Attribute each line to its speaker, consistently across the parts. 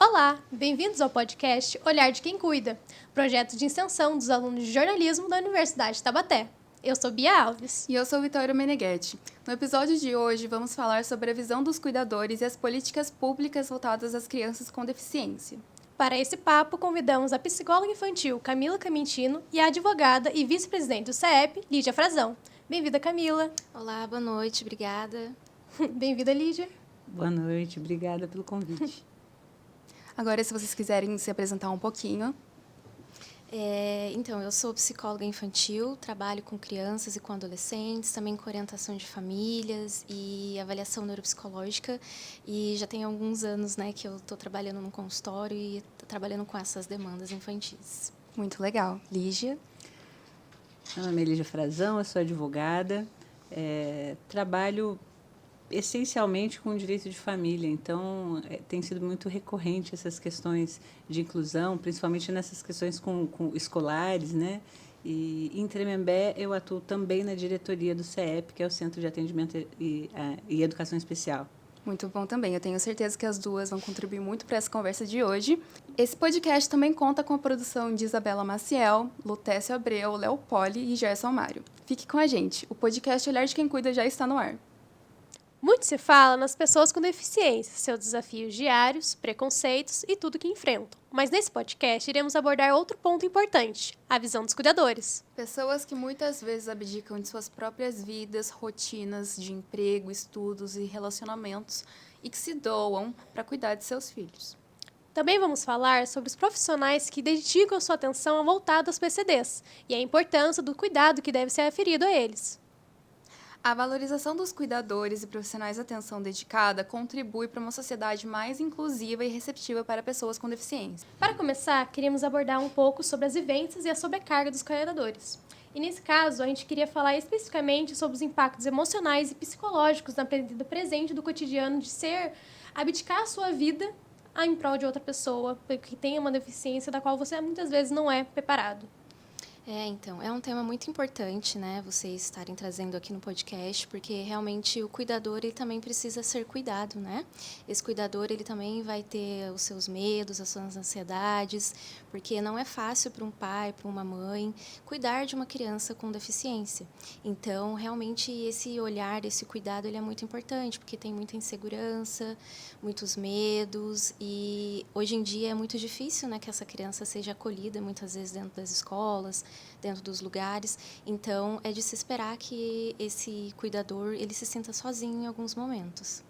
Speaker 1: Olá, bem-vindos ao podcast Olhar de Quem Cuida, projeto de extensão dos alunos de jornalismo da Universidade de Taubaté. Eu sou Bia Alves.
Speaker 2: E eu sou Vitória Meneghetti. No episódio de hoje, vamos falar sobre a visão dos cuidadores e as políticas públicas voltadas às crianças com deficiência.
Speaker 1: Para esse papo, convidamos a psicóloga infantil Camila Camintino e a advogada e vice-presidente do CEP, Lídia Frazão. Bem-vinda, Camila.
Speaker 3: Olá, boa noite, obrigada.
Speaker 1: Bem-vinda, Lídia.
Speaker 4: Boa noite, obrigada pelo convite.
Speaker 2: Agora, se vocês quiserem se apresentar um pouquinho.
Speaker 3: Então, eu sou psicóloga infantil, trabalho com crianças e com adolescentes, também com orientação de famílias e avaliação neuropsicológica. E já tem alguns anos, que eu estou trabalhando no consultório e trabalhando com essas demandas infantis.
Speaker 2: Muito legal. Lígia?
Speaker 4: Meu nome é Lídia Frazão, eu sou advogada, trabalho essencialmente com o direito de família, então tem sido muito recorrente essas questões de inclusão, principalmente nessas questões com escolares, né? E em Tremembé eu atuo também na diretoria do CEP, que é o Centro de Atendimento e Educação Especial.
Speaker 2: Muito bom também. Eu tenho certeza que as duas vão contribuir muito para essa conversa de hoje. Esse podcast também conta com a produção de Isabela Maciel, Lutécio Abreu, Léo Poli e Gerson Mário. Fique com a gente. O podcast Olhar de Quem Cuida já está no ar.
Speaker 1: Muito se fala nas pessoas com deficiência, seus desafios diários, preconceitos e tudo que enfrentam. Mas nesse podcast iremos abordar outro ponto importante, a visão dos cuidadores.
Speaker 2: Pessoas que muitas vezes abdicam de suas próprias vidas, rotinas de emprego, estudos e relacionamentos e que se doam para cuidar de seus filhos.
Speaker 1: Também vamos falar sobre os profissionais que dedicam sua atenção voltada aos PCDs e a importância do cuidado que deve ser aferido a eles.
Speaker 2: A valorização dos cuidadores e profissionais de atenção dedicada contribui para uma sociedade mais inclusiva e receptiva para pessoas com deficiência.
Speaker 1: Para começar, queríamos abordar um pouco sobre as vivências e a sobrecarga dos cuidadores. E nesse caso, a gente queria falar especificamente sobre os impactos emocionais e psicológicos na vida presente do cotidiano de abdicar a sua vida em prol de outra pessoa que tem uma deficiência da qual você muitas vezes não é preparado.
Speaker 3: Então, é um tema muito importante, vocês estarem trazendo aqui no podcast, porque realmente o cuidador, ele também precisa ser cuidado, Esse cuidador, ele também vai ter os seus medos, as suas ansiedades, porque não é fácil para um pai, para uma mãe, cuidar de uma criança com deficiência. Então, realmente, esse olhar, esse cuidado, ele é muito importante, porque tem muita insegurança, muitos medos, e hoje em dia é muito difícil, que essa criança seja acolhida, muitas vezes dentro das escolas, dentro dos lugares. Então, é de se esperar que esse cuidador ele se sinta sozinho em alguns momentos.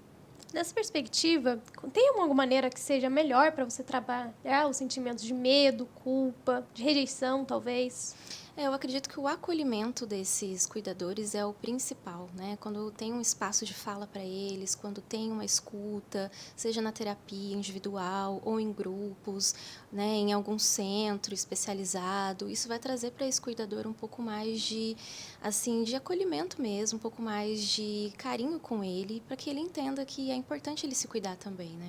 Speaker 1: Nessa perspectiva, tem alguma maneira que seja melhor para você trabalhar os sentimentos de medo, culpa, de rejeição, talvez?
Speaker 3: Eu acredito que o acolhimento desses cuidadores é o principal, Quando tem um espaço de fala para eles, quando tem uma escuta, seja na terapia individual ou em grupos, em algum centro especializado, isso vai trazer para esse cuidador um pouco mais de acolhimento mesmo, um pouco mais de carinho com ele, para que ele entenda que é importante ele se cuidar também,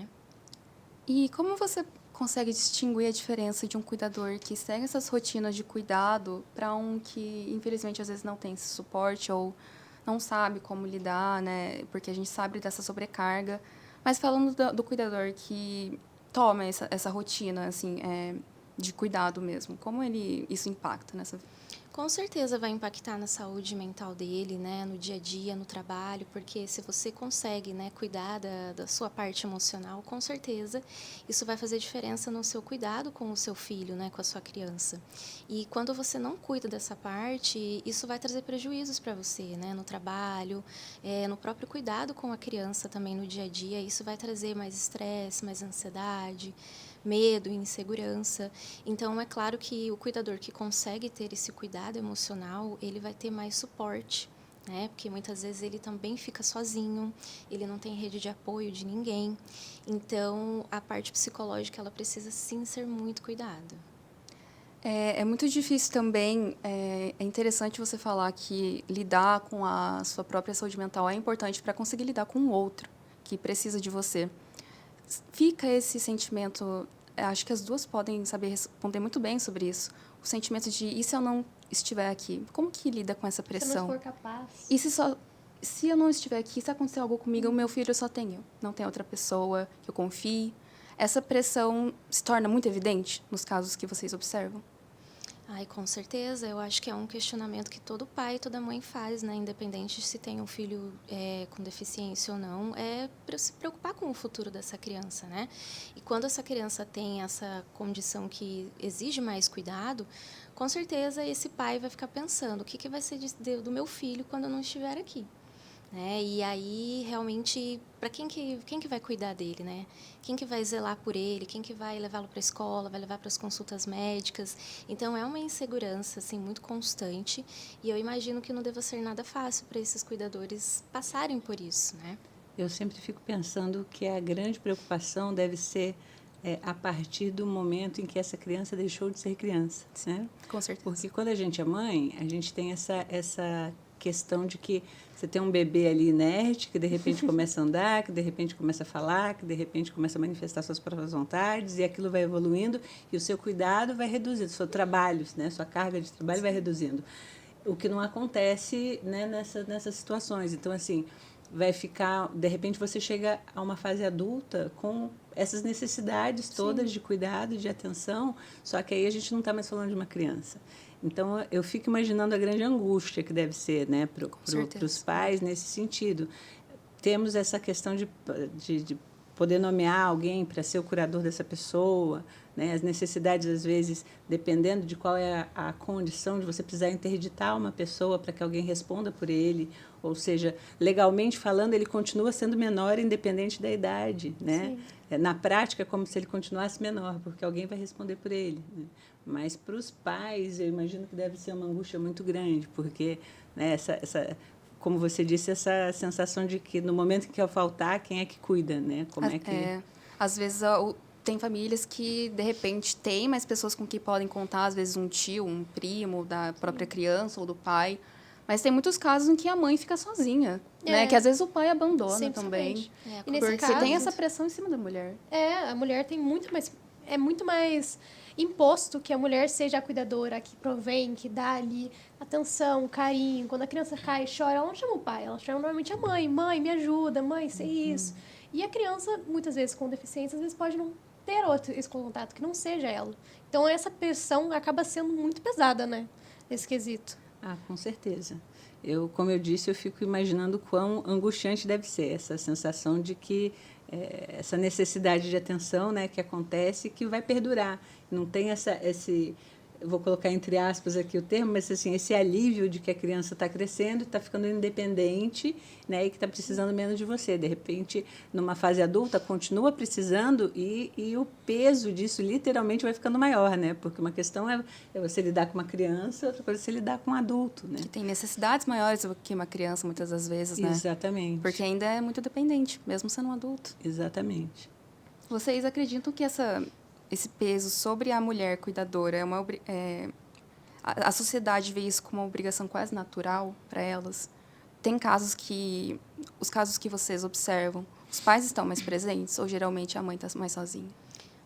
Speaker 2: E como você consegue distinguir a diferença de um cuidador que segue essas rotinas de cuidado para um que, infelizmente, às vezes não tem esse suporte ou não sabe como lidar, Porque a gente sabe dessa sobrecarga. Mas falando do cuidador que toma essa rotina, de cuidado mesmo, como isso impacta nessa vida?
Speaker 3: Com certeza vai impactar na saúde mental dele, no dia a dia, no trabalho, porque se você consegue, cuidar da sua parte emocional, com certeza isso vai fazer diferença no seu cuidado com o seu filho, com a sua criança. E quando você não cuida dessa parte, isso vai trazer prejuízos para você, no trabalho, no próprio cuidado com a criança também no dia a dia, isso vai trazer mais estresse, mais ansiedade, medo e insegurança. Então, é claro que o cuidador que consegue ter esse cuidado emocional, ele vai ter mais suporte, Porque muitas vezes ele também fica sozinho, ele não tem rede de apoio de ninguém. Então, a parte psicológica, ela precisa sim ser muito cuidada.
Speaker 2: É muito difícil também, é interessante você falar que lidar com a sua própria saúde mental é importante para conseguir lidar com o outro que precisa de você. Fica esse sentimento, acho que as duas podem saber responder muito bem sobre isso, o sentimento de, e se eu não estiver aqui? Como que lida com essa pressão?
Speaker 1: Se eu não for capaz.
Speaker 2: E se eu não estiver aqui, se acontecer algo comigo, o meu filho só tem eu, não tem outra pessoa que eu confie. essa pressão se torna muito evidente nos casos que vocês observam?
Speaker 3: Ai, com certeza. Eu acho que é um questionamento que todo pai e toda mãe faz, né? Independente se tem um filho com deficiência ou não, é para se preocupar com o futuro dessa criança, né? E quando essa criança tem essa condição que exige mais cuidado, com certeza esse pai vai ficar pensando o que vai ser do meu filho quando eu não estiver aqui. Né? E aí, realmente, para quem que vai cuidar dele, né? Quem que vai zelar por ele? Quem que vai levá-lo para a escola? Vai levar para as consultas médicas? Então, é uma insegurança, assim, muito constante. E eu imagino que não deva ser nada fácil para esses cuidadores passarem por isso, né?
Speaker 4: Eu sempre fico pensando que a grande preocupação deve ser a partir do momento em que essa criança deixou de ser criança, né?
Speaker 2: Com certeza.
Speaker 4: Porque quando a gente é mãe, a gente tem essa questão de que você tem um bebê ali inerte, que de repente começa a andar, que de repente começa a falar, que de repente começa a manifestar suas próprias vontades, e aquilo vai evoluindo, e o seu cuidado vai reduzindo, o seu trabalho, né, sua carga de trabalho vai reduzindo. O que não acontece, né, nessas situações. Então, assim, vai ficar... De repente, você chega a uma fase adulta com essas necessidades todas de cuidado, de atenção, só que aí a gente não está mais falando de uma criança. Então, eu fico imaginando a grande angústia que deve ser, né, para os pais nesse sentido. Temos essa questão de poder nomear alguém para ser o curador dessa pessoa, né? As necessidades, às vezes, dependendo de qual é a condição de você precisar interditar uma pessoa para que alguém responda por ele, ou seja, legalmente falando, ele continua sendo menor independente da idade, né? Na prática, é como se ele continuasse menor, porque alguém vai responder por ele, né? Mas para os pais, eu imagino que deve ser uma angústia muito grande, porque, né, como você disse, essa sensação de que no momento em que eu faltar, quem é que cuida, né? Como é que...
Speaker 2: Às vezes tem famílias que, de repente, tem mais pessoas com quem podem contar, às vezes um tio, um primo da própria criança ou do pai. Mas tem muitos casos em que a mãe fica sozinha, né? Que às vezes o pai abandona também.
Speaker 1: E nesse
Speaker 2: porque
Speaker 1: caso,
Speaker 2: tem essa pressão em cima da mulher.
Speaker 1: A mulher tem muito mais... É muito mais imposto que a mulher seja a cuidadora, que provém, que dá ali atenção, carinho. Quando a criança cai e chora, ela não chama o pai, ela chama normalmente a mãe. Mãe, me ajuda, mãe, sei isso. E a criança, muitas vezes com deficiência, às vezes pode não ter esse contato, que não seja ela. Então, essa pressão acaba sendo muito pesada, né? Nesse quesito.
Speaker 4: Ah, com certeza. Como eu disse, eu fico imaginando quão angustiante deve ser essa sensação de que essa necessidade de atenção, né, que acontece, que vai perdurar. Não tem esse... Eu vou colocar entre aspas aqui o termo, mas assim, esse alívio de que a criança está crescendo, está ficando independente, né, e que está precisando menos de você. De repente, numa fase adulta, continua precisando e o peso disso literalmente vai ficando maior, né? Porque uma questão é você lidar com uma criança, outra coisa é você lidar com um adulto, né?
Speaker 2: Que tem necessidades maiores do que uma criança, muitas das vezes, né?
Speaker 4: Exatamente.
Speaker 2: Porque ainda é muito dependente, mesmo sendo um adulto.
Speaker 4: Exatamente.
Speaker 2: Vocês acreditam que esse peso sobre a mulher cuidadora a sociedade vê isso como uma obrigação quase natural para elas? Tem os casos que vocês observam, os pais estão mais presentes ou geralmente a mãe está mais sozinha?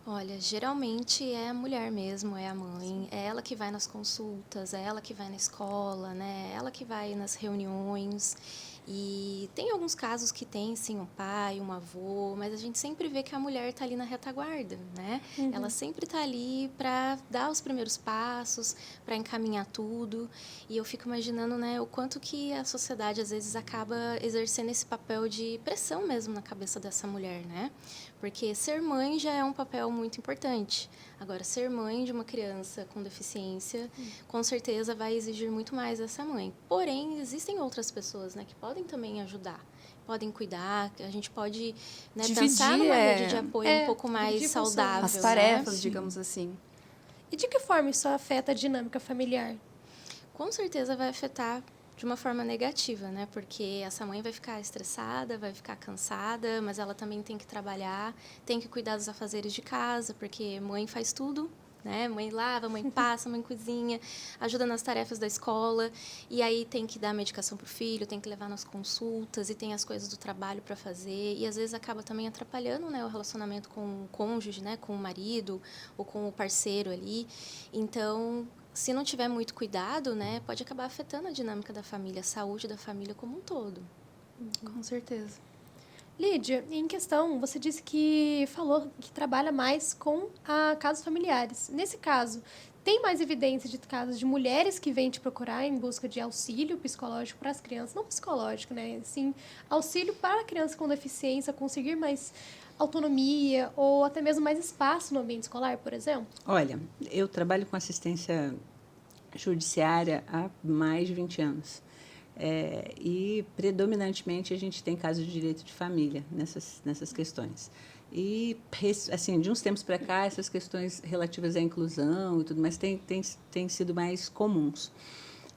Speaker 3: Olha, geralmente é a mulher mesmo, é a mãe, é ela que vai nas consultas, é ela que vai na escola, né? É ela que vai nas reuniões. E tem alguns casos que tem, sim, um pai, um avô, mas a gente sempre vê que a mulher está ali na retaguarda, né? Ela sempre está ali para dar os primeiros passos, para encaminhar tudo. E eu fico imaginando, né, o quanto que a sociedade, às vezes, acaba exercendo esse papel de pressão mesmo na cabeça dessa mulher, né? Porque ser mãe já é um papel muito importante. Agora, ser mãe de uma criança com deficiência, com certeza vai exigir muito mais dessa mãe. Porém, existem outras pessoas, né, que podem também ajudar, podem cuidar, a gente pode, né, pensar numa rede de apoio um pouco mais saudável.
Speaker 2: As tarefas,
Speaker 3: né?
Speaker 2: digamos assim.
Speaker 1: E de que forma isso afeta a dinâmica familiar?
Speaker 3: Com certeza vai afetar de uma forma negativa, né? Porque essa mãe vai ficar estressada, vai ficar cansada, mas ela também tem que trabalhar, tem que cuidar dos afazeres de casa, porque mãe faz tudo, né? Mãe lava, mãe passa, mãe cozinha, ajuda nas tarefas da escola, e aí tem que dar medicação para o filho, tem que levar nas consultas, e tem as coisas do trabalho para fazer, e às vezes acaba também atrapalhando, né, o relacionamento com o cônjuge, né, com o marido ou com o parceiro ali. Então, se não tiver muito cuidado, né, pode acabar afetando a dinâmica da família, a saúde da família como um todo.
Speaker 2: Com certeza.
Speaker 1: Lídia, em questão, você disse que falou que trabalha mais com casos familiares. Nesse caso, tem mais evidência de casos de mulheres que vêm te procurar em busca de auxílio psicológico para as crianças, não psicológico, né? Sim, auxílio para a criança com deficiência conseguir mais autonomia ou até mesmo mais espaço no ambiente escolar, por exemplo?
Speaker 4: Olha, eu trabalho com assistência judiciária há mais de 20 anos. E, predominantemente, a gente tem casos de direito de família nessas questões. E, assim, de uns tempos para cá, essas questões relativas à inclusão e tudo mais têm sido mais comuns.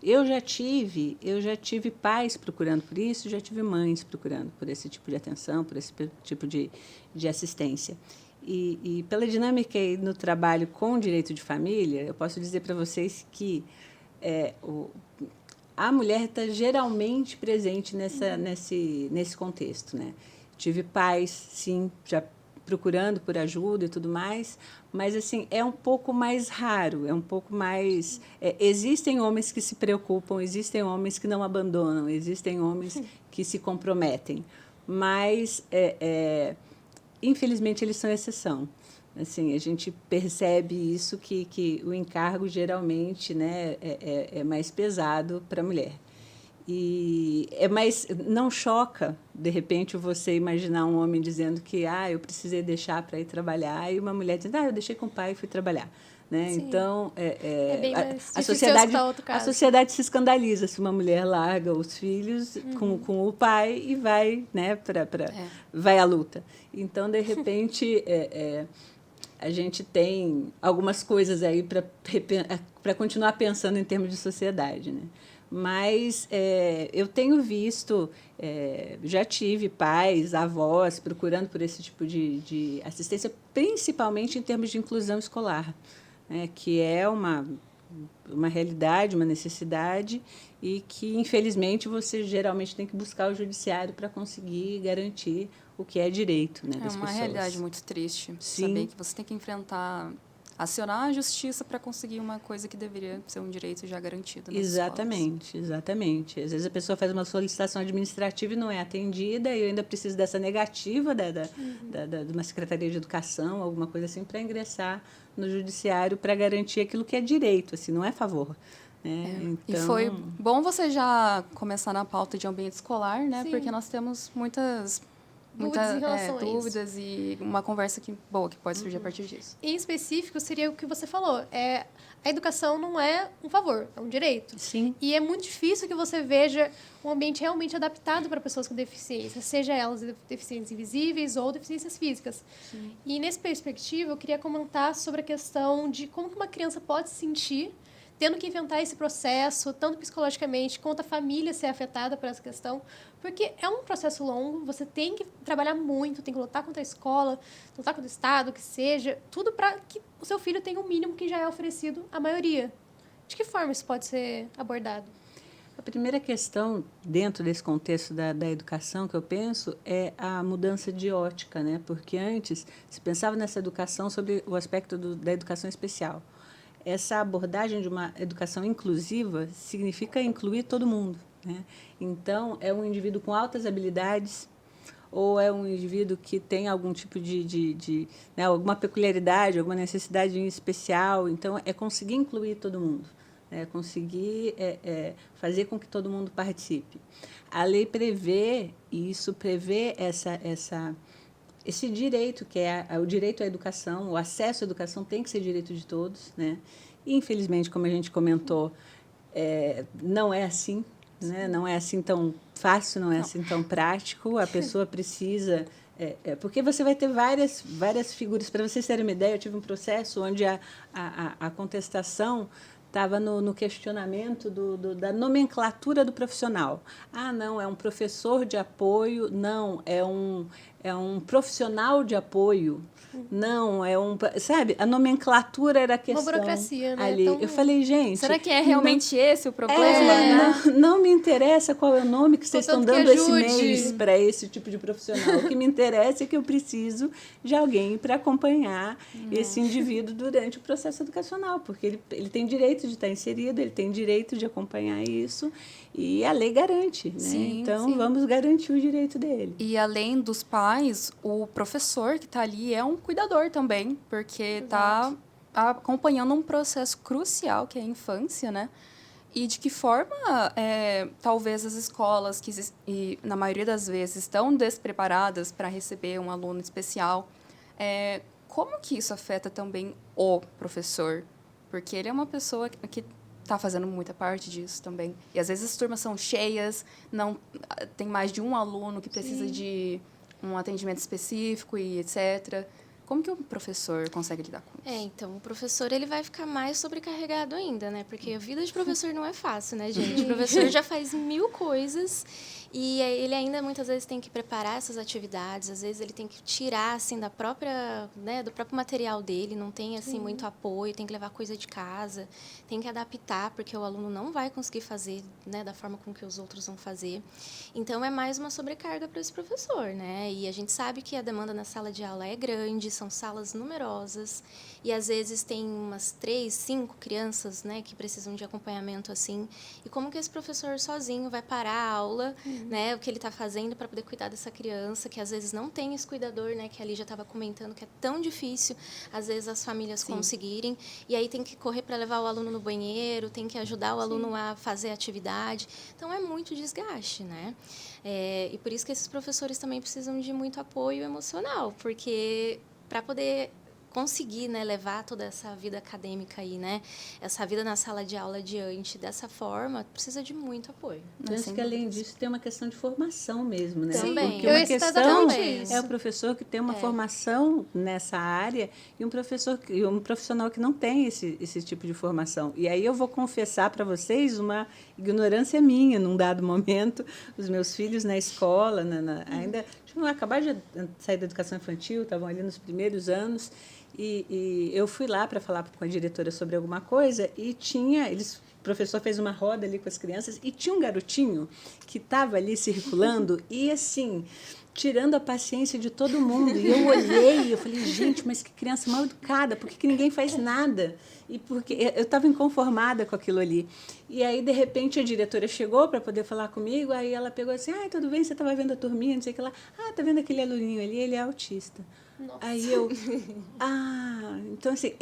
Speaker 4: Eu já tive pais procurando por isso, já tive mães procurando por esse tipo de atenção, por esse tipo de assistência. E pela dinâmica aí no trabalho com direito de família, eu posso dizer para vocês que a mulher está geralmente presente nesse contexto, né? Tive pais, sim, já procurando por ajuda e tudo mais, mas assim é um pouco mais raro, é um pouco mais. Existem homens que se preocupam, existem homens que não abandonam, existem homens que se comprometem, mas infelizmente eles são exceção. Assim, a gente percebe isso que o encargo geralmente, né, é mais pesado para a mulher. E mais, não choca, de repente, você imaginar um homem dizendo que eu precisei deixar para ir trabalhar, e uma mulher dizendo, eu deixei com o pai e fui trabalhar. Né? Então,
Speaker 1: bem mais
Speaker 4: a
Speaker 1: difícil
Speaker 4: sociedade se escandaliza se uma mulher larga os filhos com o pai e vai, né, vai à luta. Então, de repente, a gente tem algumas coisas aí para continuar pensando em termos de sociedade, né? Mas eu tenho visto, já tive pais, avós procurando por esse tipo de assistência, principalmente em termos de inclusão escolar, né, que é uma realidade, uma necessidade, e que, infelizmente, você geralmente tem que buscar o judiciário para conseguir garantir o que é direito, né, das pessoas.
Speaker 2: É uma realidade muito triste.
Speaker 4: Sim.
Speaker 2: Saber que você tem que acionar a justiça para conseguir uma coisa que deveria ser um direito já garantido nas
Speaker 4: Exatamente,
Speaker 2: escolas.
Speaker 4: exatamente. Às vezes a pessoa faz uma solicitação administrativa e não é atendida, e eu ainda preciso dessa negativa de uma Secretaria de Educação, alguma coisa assim, para ingressar no judiciário para garantir aquilo que é direito, assim, não é favor. Né?
Speaker 2: E foi bom você já começar na pauta de ambiente escolar, né?
Speaker 1: Sim.
Speaker 2: Porque nós temos muitas dúvidas e uma conversa boa que pode surgir a partir disso.
Speaker 1: Em específico, seria o que você falou. A educação não é um favor, é um direito.
Speaker 4: Sim.
Speaker 1: E é muito difícil que você veja um ambiente realmente adaptado para pessoas com deficiência, seja elas deficiências invisíveis ou deficiências físicas. Sim. E, nessa perspectiva, eu queria comentar sobre a questão de como que uma criança pode se sentir tendo que inventar esse processo, tanto psicologicamente quanto a família ser afetada por essa questão, porque é um processo longo, você tem que trabalhar muito, tem que lutar contra a escola, lutar contra o Estado, que seja, tudo para que o seu filho tenha o mínimo que já é oferecido à maioria. De que forma isso pode ser abordado?
Speaker 4: A primeira questão, dentro desse contexto da educação, que eu penso, é a mudança de ótica, né? Porque antes se pensava nessa educação sobre o aspecto da educação especial. Essa abordagem de uma educação inclusiva significa incluir todo mundo. Né? Então, é um indivíduo com altas habilidades ou é um indivíduo que tem algum tipo né, alguma peculiaridade, alguma necessidade em especial. Então, é conseguir incluir todo mundo, né? Conseguir fazer com que todo mundo participe. A lei prevê, e isso prevê esse direito, que é o direito à educação, o acesso à educação tem que ser direito de todos. Né? E, infelizmente, como a gente comentou, não é assim, né? Não é assim tão fácil, não é assim tão prático. A pessoa precisa... porque você vai ter várias figuras. Para vocês terem uma ideia, eu tive um processo onde a contestação estava no questionamento da nomenclatura do profissional. Não, é um professor de apoio, não, é é um profissional de apoio. Não, sabe, a nomenclatura era a questão.
Speaker 1: Uma burocracia, né?
Speaker 4: Ali. Eu falei, gente...
Speaker 2: Será que é realmente esse o problema?
Speaker 4: Não me interessa qual é o nome que vocês estão dando esse
Speaker 1: ajude.
Speaker 4: mês para esse tipo de profissional. O que me interessa é que eu preciso de alguém para acompanhar esse indivíduo durante o processo educacional, porque ele tem direito de estar inserido, ele tem direito de acompanhar isso, e a lei garante, né?
Speaker 2: Sim,
Speaker 4: então, vamos garantir o direito dele.
Speaker 2: E além dos pais, o professor que está ali é um cuidador também, porque está acompanhando um processo crucial, que é a infância, né? E de que forma, talvez as escolas, e na maioria das vezes, estão despreparadas para receber um aluno especial, como que isso afeta também o professor? Porque ele é uma pessoa que está fazendo muita parte disso também. E às vezes as turmas são cheias, não tem mais de um aluno que precisa de um atendimento específico e etc. Como que o professor consegue lidar com isso?
Speaker 3: Então, o professor ele vai ficar mais sobrecarregado ainda, né? Porque a vida de professor não é fácil, né, gente? O professor já faz 1000 coisas e ele ainda muitas vezes tem que preparar essas atividades, às vezes ele tem que tirar assim da própria, né, do próprio material dele, não tem assim muito apoio, tem que levar coisa de casa, tem que adaptar porque o aluno não vai conseguir fazer, né, da forma com que os outros vão fazer. Então é mais uma sobrecarga para esse professor, né? E a gente sabe que a demanda na sala de aula é grande, são salas numerosas e às vezes tem umas 3, 5 crianças, né, que precisam de acompanhamento assim. E como que esse professor sozinho vai parar a aula, né, o que ele está fazendo para poder cuidar dessa criança, que às vezes não tem esse cuidador, né, que ali já estava comentando que é tão difícil, às vezes as famílias conseguirem, e aí tem que correr para levar o aluno no banheiro, tem que ajudar o aluno a fazer a atividade. Então é muito desgaste, né? E por isso que esses professores também precisam de muito apoio emocional, porque para poder conseguir, né, levar toda essa vida acadêmica aí, né, essa vida na sala de aula adiante dessa forma, precisa de muito apoio.
Speaker 4: Penso que, além disso, tem uma questão de formação mesmo, né?
Speaker 3: Também.
Speaker 4: Porque uma questão
Speaker 1: isso.
Speaker 4: é o professor que tem uma formação nessa área e um profissional que não tem esse tipo de formação. E aí eu vou confessar para vocês uma ignorância minha num dado momento. Os meus filhos na escola, ainda tinham acabado de sair da educação infantil, estavam ali nos primeiros anos, e eu fui lá para falar com a diretora sobre alguma coisa e o professor fez uma roda ali com as crianças e tinha um garotinho que estava ali circulando e, assim, tirando a paciência de todo mundo. E eu olhei e eu falei, gente, mas que criança mal educada, por que ninguém faz nada? E porque eu estava inconformada com aquilo ali. E aí, de repente, a diretora chegou para poder falar comigo, aí ela pegou assim, tudo bem, você estava vendo a turminha, não sei o que lá. Tá vendo aquele aluninho ali? Ele é autista.
Speaker 1: Nossa.
Speaker 4: Aí eu... então, assim,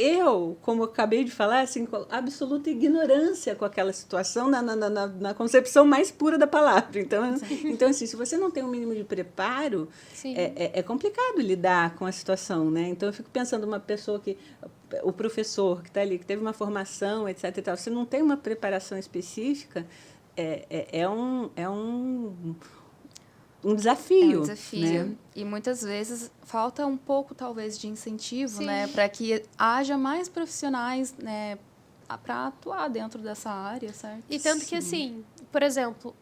Speaker 4: como eu acabei de falar, assim, com absoluta ignorância com aquela situação na concepção mais pura da palavra. Então, assim, se você não tem um mínimo de preparo, é complicado lidar com a situação, né? Então, eu fico pensando uma pessoa o professor que está ali, que teve uma formação, etc. e tal, se não tem uma preparação específica, é um desafio.
Speaker 2: É um desafio.
Speaker 4: Né?
Speaker 2: E muitas vezes falta um pouco, talvez, de incentivo, né, para que haja mais profissionais, né, para atuar dentro dessa área, certo?
Speaker 1: E tanto que, assim, por exemplo,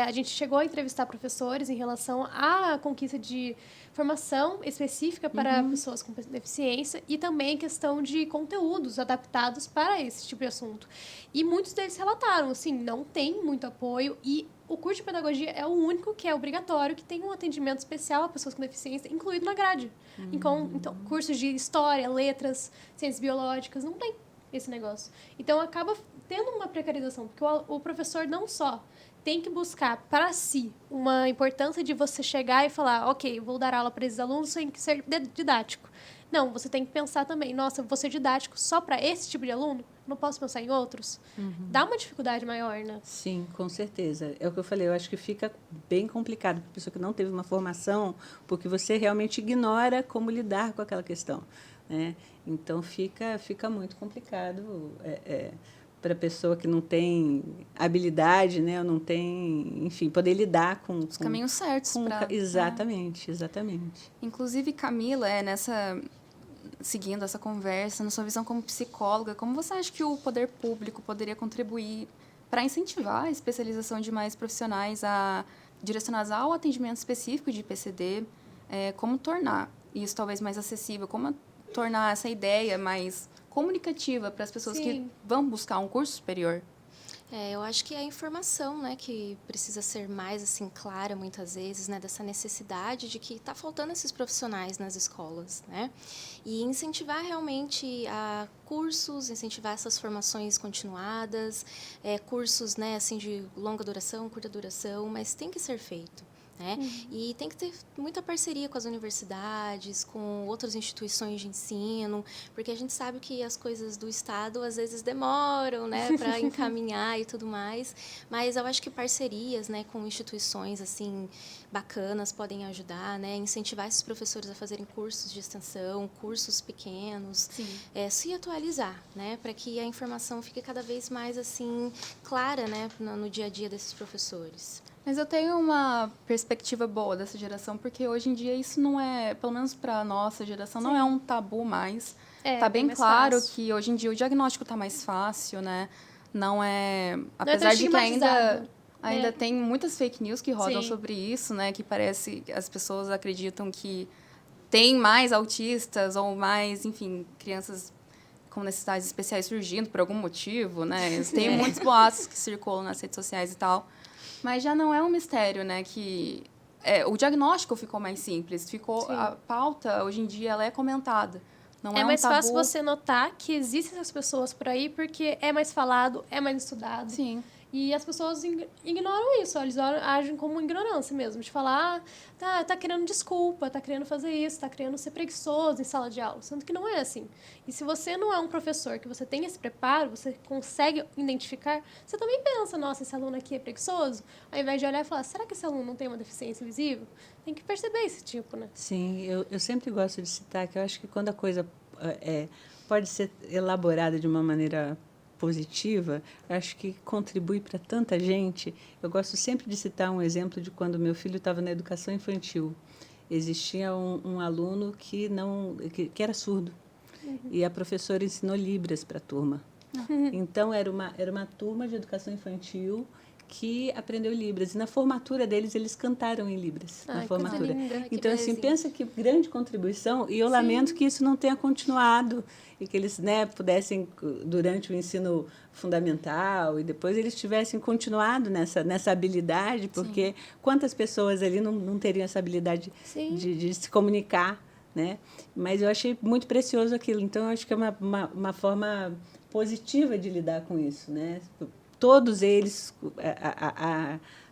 Speaker 1: a gente chegou a entrevistar professores em relação à conquista de formação específica para pessoas com deficiência e também questão de conteúdos adaptados para esse tipo de assunto. E muitos deles relataram, assim, não tem muito apoio e o curso de pedagogia é o único que é obrigatório, que tem um atendimento especial a pessoas com deficiência, incluído na grade. Então, cursos de história, letras, ciências biológicas, não tem esse negócio. Então, acaba tendo uma precarização, porque o professor não só tem que buscar para si uma importância de você chegar e falar, ok, vou dar aula para esses alunos sem ser didático. Não, você tem que pensar também, nossa, vou ser didático só para esse tipo de aluno? Não posso pensar em outros? Dá uma dificuldade maior, né?
Speaker 4: Sim, com certeza. É o que eu falei, eu acho que fica bem complicado para a pessoa que não teve uma formação, porque você realmente ignora como lidar com aquela questão, né? Então, fica muito complicado para a pessoa que não tem habilidade, né? Ou não tem, enfim, poder lidar com...
Speaker 2: Os caminhos certos.
Speaker 4: Exatamente.
Speaker 2: Inclusive, Camila, seguindo essa conversa, na sua visão como psicóloga, como você acha que o poder público poderia contribuir para incentivar a especialização de mais profissionais direcionados ao atendimento específico de PCD, como tornar isso talvez mais acessível, como tornar essa ideia mais comunicativa para as pessoas
Speaker 1: Sim.
Speaker 2: que vão buscar um curso superior.
Speaker 3: Eu acho que é a informação, né, que precisa ser mais assim clara muitas vezes, né, dessa necessidade de que está faltando esses profissionais nas escolas, né, e incentivar realmente a cursos, incentivar essas formações continuadas, cursos, né, assim de longa duração, curta duração, mas tem que ser feito. Né? E tem que ter muita parceria com as universidades, com outras instituições de ensino, porque a gente sabe que as coisas do Estado às vezes demoram, né, para encaminhar e tudo mais, mas eu acho que parcerias, né, com instituições assim bacanas podem ajudar, né, incentivar esses professores a fazerem cursos de extensão, cursos pequenos, se atualizar, né, para que a informação fique cada vez mais assim clara, né, no dia a dia desses professores.
Speaker 2: Mas eu tenho uma perspectiva boa dessa geração, porque hoje em dia isso não é, pelo menos para a nossa geração, não é um tabu mais. Tá bem claro que hoje em dia o diagnóstico tá mais fácil, né? Não é... Apesar de que ainda tem muitas fake news que rodam sobre isso, né? Que parece que as pessoas acreditam que tem mais autistas ou mais, enfim, crianças com necessidades especiais surgindo por algum motivo, né? Tem muitos boatos que circulam nas redes sociais e tal. Mas já não é um mistério, né? Que o diagnóstico ficou mais simples. A pauta, hoje em dia, ela é comentada. Não é
Speaker 1: mais
Speaker 2: um tabu.
Speaker 1: fácil você notar que existem essas pessoas por aí porque é mais falado, é mais estudado.
Speaker 2: Sim.
Speaker 1: E as pessoas ignoram isso, eles agem como ignorância mesmo, de falar, tá querendo desculpa, tá querendo fazer isso, tá querendo ser preguiçoso em sala de aula, sendo que não é assim. E se você não é um professor que você tem esse preparo, você consegue identificar, você também pensa, nossa, esse aluno aqui é preguiçoso, ao invés de olhar e falar, será que esse aluno não tem uma deficiência visível? Tem que perceber esse tipo, né?
Speaker 4: Sim, eu sempre gosto de citar que eu acho que quando a coisa pode ser elaborada de uma maneira positiva, acho que contribui para tanta gente. Eu gosto sempre de citar um exemplo de quando meu filho estava na educação infantil. Existia um aluno que era surdo. E a professora ensinou Libras para a turma. Então, era uma turma de educação infantil que aprendeu Libras. E na formatura deles, eles cantaram em Libras. Na formatura. Então, assim, pensa que grande contribuição. E eu lamento que isso não tenha continuado. E que eles, né, pudessem, durante o ensino fundamental, e depois eles tivessem continuado nessa habilidade, porque quantas pessoas ali não teriam essa habilidade de se comunicar, né? Mas eu achei muito precioso aquilo. Então, eu acho que é uma forma positiva de lidar com isso, né? Todos eles,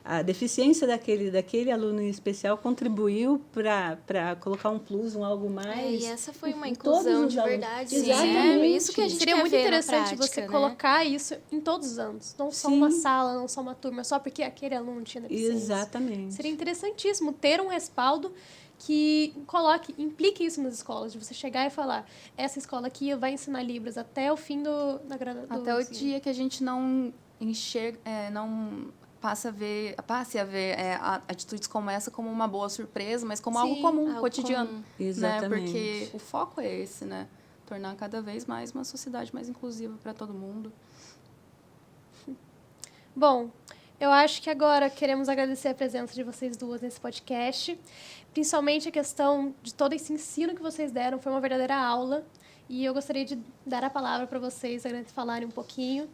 Speaker 4: a deficiência daquele aluno em especial contribuiu para colocar um plus, algo mais.
Speaker 3: E essa foi uma inclusão de verdade.
Speaker 4: Exatamente.
Speaker 3: Isso que a gente
Speaker 1: Seria muito interessante
Speaker 3: prática,
Speaker 1: você
Speaker 3: né?
Speaker 1: colocar isso em todos os anos. Não só uma sala, não só uma turma, só porque aquele aluno tinha deficiência.
Speaker 4: Exatamente.
Speaker 1: Seria interessantíssimo ter um respaldo que implique isso nas escolas, de você chegar e falar, essa escola aqui vai ensinar Libras até o fim da graduação.
Speaker 2: Até o dia que a gente não enxerga, passe a ver atitudes como essa como uma boa surpresa, mas como algo comum, cotidiano.
Speaker 3: Comum.
Speaker 4: Exatamente.
Speaker 2: Né? Porque o foco é esse, né? Tornar cada vez mais uma sociedade mais inclusiva para todo mundo.
Speaker 1: Bom, eu acho que agora queremos agradecer a presença de vocês duas nesse podcast, principalmente a questão de todo esse ensino que vocês deram, foi uma verdadeira aula, e eu gostaria de dar a palavra para vocês, falarem um pouquinho.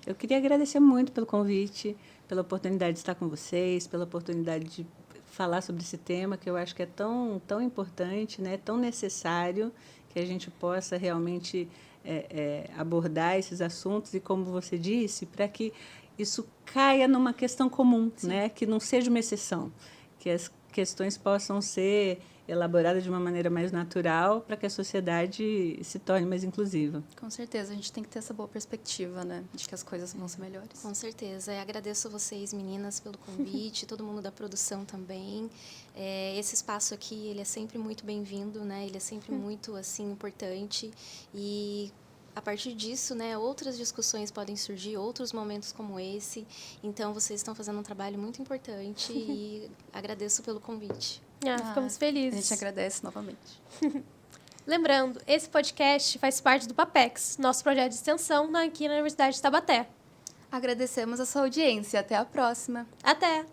Speaker 4: Eu queria agradecer muito pelo convite, pela oportunidade de estar com vocês, pela oportunidade de falar sobre esse tema que eu acho que é tão, tão importante, né? Tão necessário que a gente possa realmente abordar esses assuntos e, como você disse, para que isso caia numa questão comum, né? Que não seja uma exceção, que as questões possam ser elaboradas de uma maneira mais natural para que a sociedade se torne mais inclusiva.
Speaker 2: Com certeza, a gente tem que ter essa boa perspectiva, né? De que as coisas vão ser melhores.
Speaker 3: Com certeza. Eu agradeço a vocês, meninas, pelo convite, todo mundo da produção também. Esse espaço aqui, ele é sempre muito bem-vindo, né? Ele é sempre muito, assim, importante. E a partir disso, né, outras discussões podem surgir, outros momentos como esse. Então, vocês estão fazendo um trabalho muito importante e agradeço pelo convite.
Speaker 1: Ficamos felizes.
Speaker 2: A gente agradece novamente.
Speaker 1: Lembrando, esse podcast faz parte do PAPEX, nosso projeto de extensão aqui na Universidade de Taubaté.
Speaker 2: Agradecemos a sua audiência. Até a próxima.
Speaker 1: Até!